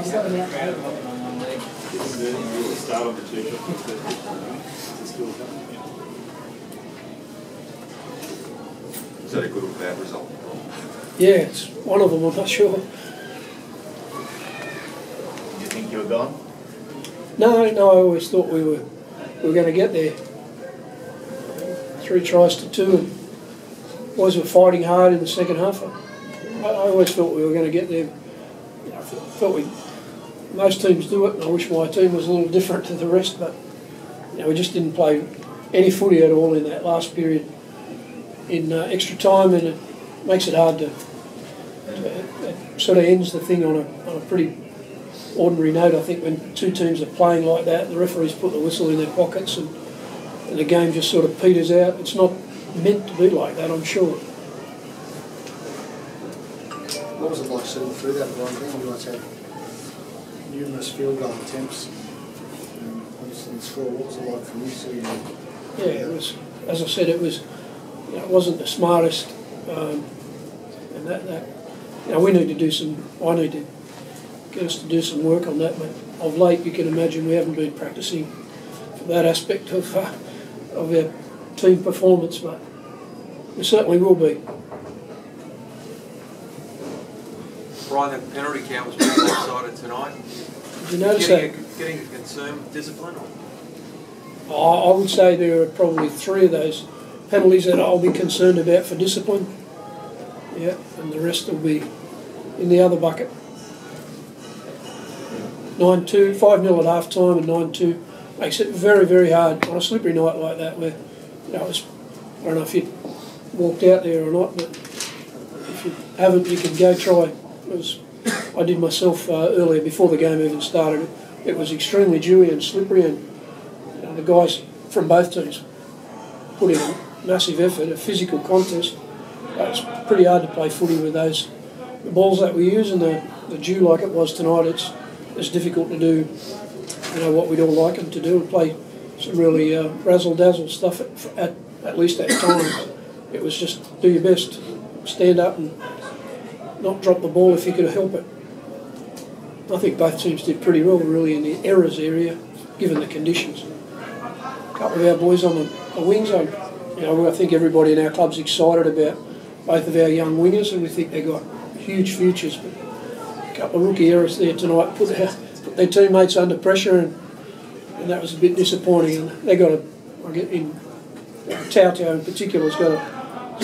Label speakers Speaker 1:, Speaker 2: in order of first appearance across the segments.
Speaker 1: Start on the t-shirt.
Speaker 2: Is that a good or bad result?
Speaker 3: Yeah, it's one of them, I'm not sure.
Speaker 4: Did you think you were gone?
Speaker 3: No, I always thought we were going to get there. 3 tries to 2, and boys were fighting hard in the second half. I always thought we were going to get there. I thought most teams do it, and I wish my team was a little different to the rest, but we just didn't play any footy at all in that last period in extra time, and it makes it hard to it sort of ends the thing on a pretty ordinary note. I think when 2 teams are playing like that, the referees put the whistle in their pockets and the game just sort of peters out. It's not meant to be like that, I'm sure.
Speaker 5: What was it like sitting through that, Brian? I think you guys had numerous field goal attempts and obviously the score. What was it like for you sitting there?
Speaker 3: Yeah, it was, as I said, it was, it wasn't the smartest, and that we need to do some, I need to get us to do some work on that, but of late you can imagine we haven't been practicing for that aspect of our team performance, but we certainly will be.
Speaker 6: Brian, the penalty count was pretty lopsided tonight.
Speaker 3: Did you notice that?
Speaker 6: Getting a concern with discipline?
Speaker 3: I would say there are probably 3 of those penalties that I'll be concerned about for discipline. Yeah, and the rest will be in the other bucket. 9-2, 5-0 at half time and 9-2 makes it very, very hard on a slippery night like that where, I don't know if you walked out there or not, but if you haven't, you can go try. I did myself earlier before the game even started. It was extremely dewy and slippery, and the guys from both teams put in a massive effort, a physical contest. It's pretty hard to play footy with those the balls that we use and the dew like it was tonight. It's difficult to do, what we'd all like them to do, and play some really razzle-dazzle stuff at least at times. It was just do your best, stand up and not drop the ball if you could help it. I think both teams did pretty well really in the errors area, given the conditions. A couple of our boys on the wings, I think everybody in our club's excited about both of our young wingers, and we think they've got huge futures. But a couple of rookie errors there tonight put their teammates under pressure, and that was a bit disappointing. And they got Tau in particular has got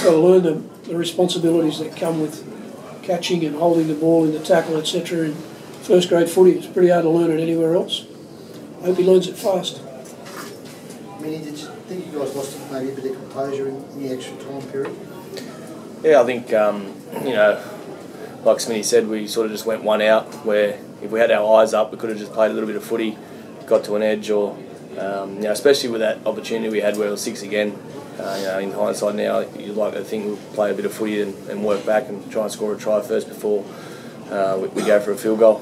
Speaker 3: to learn the responsibilities that come with catching and holding the ball in the tackle, etc. In first grade footy, it's pretty hard to learn it anywhere else. I hope he learns it fast.
Speaker 5: Minnie, did you think you guys lost maybe a bit of composure in the extra time period?
Speaker 7: Yeah, I think, like Smitty said, we sort of just went one out where if we had our eyes up, we could have just played a little bit of footy, got to an edge, or, especially with that opportunity we had where it was 6 again. In hindsight now, you'd like to think we'll play a bit of footy and work back and try and score a try first before we go for a field goal.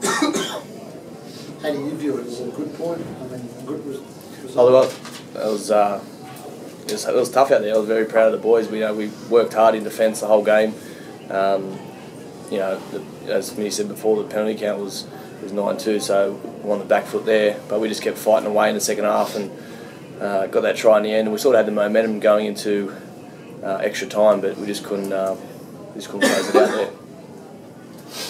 Speaker 5: How do you view it? Was it a good point? I mean, a good result?
Speaker 7: It was tough out there. I was very proud of the boys. We worked hard in defence the whole game. As Minnie said before, the penalty count was 9-2, so we're on the back foot there. But we just kept fighting away in the second half and got that try in the end. And we sort of had the momentum going into extra time, but we just couldn't close it out there.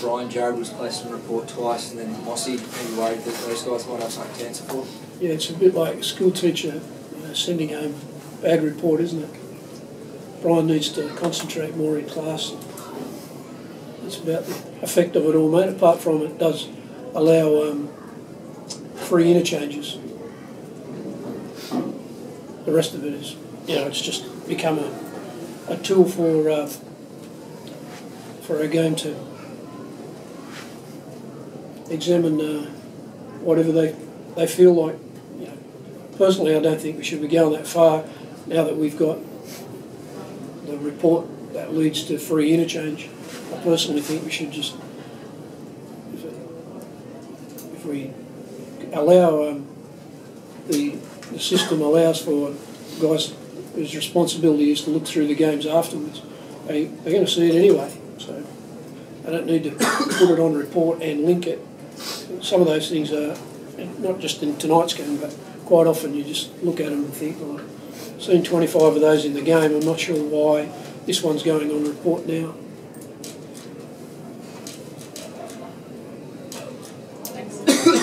Speaker 8: Brian, Jared was placed in report twice, and then Mossy. Are you worried that those guys might have something to answer for?
Speaker 3: Yeah, it's a bit like a school teacher sending home bad report, isn't it? Brian needs to concentrate more in class. It's about the effect of it all, mate. Apart from it does allow free interchanges. The rest of it is, it's just become a tool for a game to examine whatever they feel like. Personally, I don't think we should be going that far now that we've got the report that leads to free interchange. I personally think we should just, if we allow the system allows for guys whose responsibility is to look through the games afterwards, they're going to see it anyway. So I don't need to put it on report and link it. Some of those things are, not just in tonight's game, but quite often you just look at them and think, well, I've seen 25 of those in the game, I'm not sure why this one's going on report now.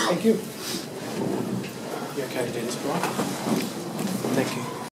Speaker 3: Thank you.
Speaker 1: You okay to do this, Brian? Thank you.